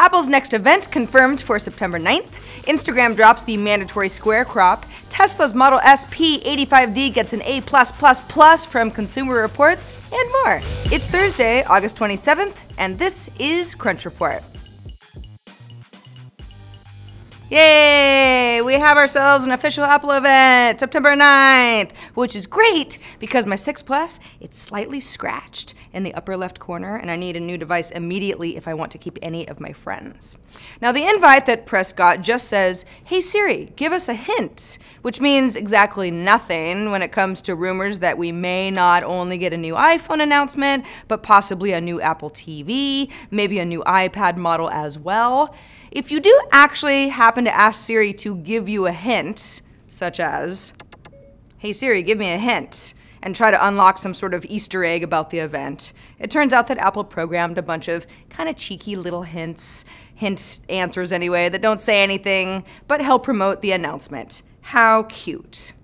Apple's next event confirmed for September 9th. Instagram drops the mandatory square crop. Tesla's Model S P85D gets an A+++ from Consumer Reports, and more. It's Thursday, August 27th, and this is Crunch Report. Yay! We have ourselves an official Apple event, September 9th, which is great because my 6 Plus, it's slightly scratched in the upper left corner, and I need a new device immediately if I want to keep any of my friends. Now, the invite that Press got just says, "Hey Siri, give us a hint," which means exactly nothing when it comes to rumors that we may not only get a new iPhone announcement, but possibly a new Apple TV, maybe a new iPad model as well. If you do actually happen to ask Siri to give you a hint, such as, "Hey Siri, give me a hint," and try to unlock some sort of Easter egg about the event, it turns out that Apple programmed a bunch of kind of cheeky little hint answers anyway, that don't say anything, but help promote the announcement. How cute.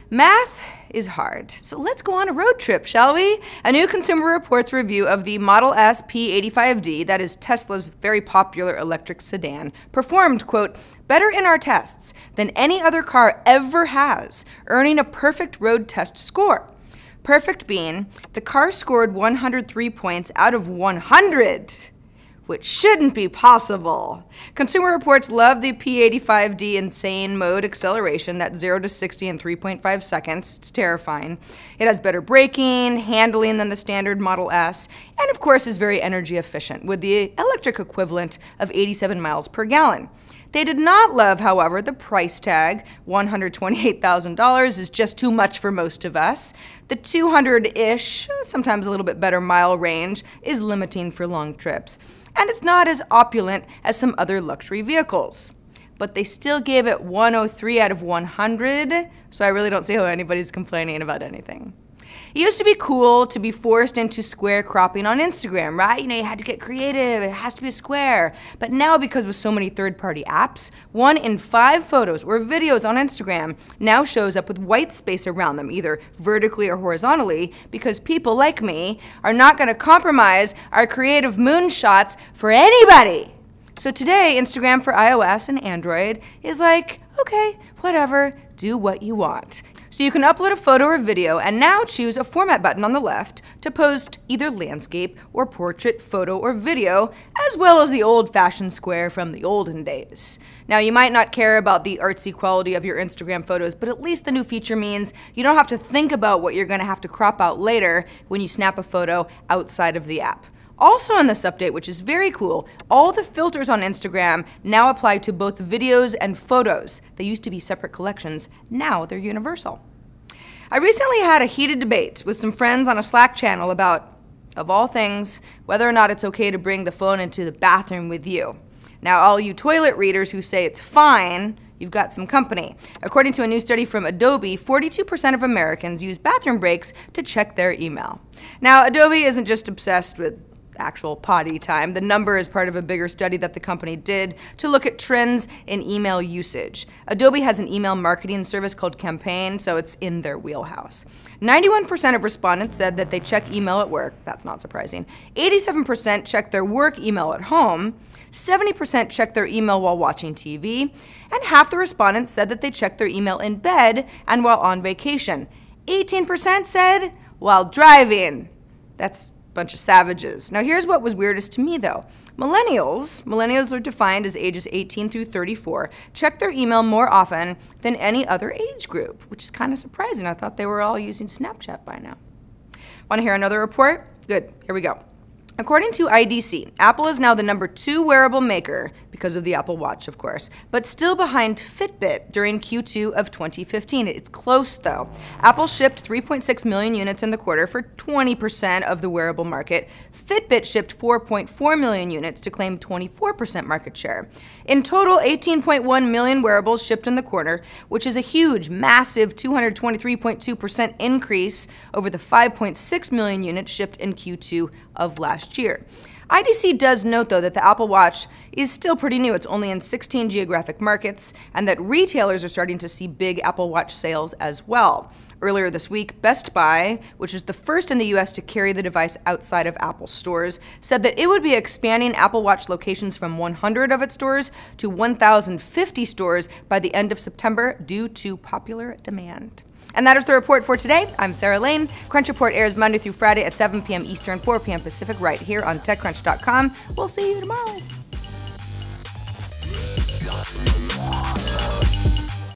Math is hard, so let's go on a road trip, shall we? A new Consumer Reports review of the Model S P85D, that is Tesla's very popular electric sedan, performed, quote, "better in our tests than any other car ever has, earning a perfect road test score." Perfect being, the car scored 103 points out of 100. Which shouldn't be possible. Consumer Reports love the P85D insane mode acceleration, that's 0 to 60 in 3.5 seconds. It's terrifying. It has better braking, handling than the standard Model S, and of course is very energy efficient with the electric equivalent of 87 miles per gallon. They did not love, however, the price tag. $128,000 is just too much for most of us. The 200-ish, sometimes a little bit better mile range, is limiting for long trips. And it's not as opulent as some other luxury vehicles. But they still gave it 103 out of 100, so I really don't see how anybody's complaining about anything. It used to be cool to be forced into square cropping on Instagram, right? You know, you had to get creative, it has to be a square. But now, because with so many third-party apps, 1 in 5 photos or videos on Instagram now shows up with white space around them, either vertically or horizontally, because people like me are not gonna compromise our creative moonshots for anybody. So today, Instagram for iOS and Android is like, okay, whatever, do what you want. So you can upload a photo or video and now choose a format button on the left to post either landscape or portrait, photo, or video, as well as the old-fashioned square from the olden days. Now, you might not care about the artsy quality of your Instagram photos, but at least the new feature means you don't have to think about what you're gonna have to crop out later when you snap a photo outside of the app. Also in this update, which is very cool, all the filters on Instagram now apply to both videos and photos. They used to be separate collections, now they're universal. I recently had a heated debate with some friends on a Slack channel about, of all things, whether or not it's okay to bring the phone into the bathroom with you. Now, all you toilet readers who say it's fine, you've got some company. According to a new study from Adobe, 42% of Americans use bathroom breaks to check their email. Now, Adobe isn't just obsessed with actual potty time. The number is part of a bigger study that the company did to look at trends in email usage. Adobe has an email marketing service called Campaign, so it's in their wheelhouse. 91% of respondents said that they check email at work. That's not surprising. 87% check their work email at home. 70% check their email while watching TV. And half the respondents said that they check their email in bed and while on vacation. 18% said while driving. That's bunch of savages. Now here's what was weirdest to me though. Millennials are defined as ages 18 through 34, check their email more often than any other age group, which is kind of surprising. I thought they were all using Snapchat by now. Want to hear another report? Good, here we go. According to IDC, Apple is now the #2 wearable maker, because of the Apple Watch, of course, but still behind Fitbit during Q2 of 2015. It's close, though. Apple shipped 3.6 million units in the quarter for 20% of the wearable market. Fitbit shipped 4.4 million units to claim 24% market share. In total, 18.1 million wearables shipped in the quarter, which is a huge, massive 223.2% increase over the 5.6 million units shipped in Q2 of last year. IDC does note, though, that the Apple Watch is still pretty new. It's only in 16 geographic markets, and that retailers are starting to see big Apple Watch sales as well. Earlier this week, Best Buy, which is the first in the US to carry the device outside of Apple stores, said that it would be expanding Apple Watch locations from 100 of its stores to 1,050 stores by the end of September due to popular demand. And that is the report for today. I'm Sarah Lane. Crunch Report airs Monday through Friday at 7 p.m. Eastern, 4 p.m. Pacific, right here on TechCrunch.com. We'll see you tomorrow.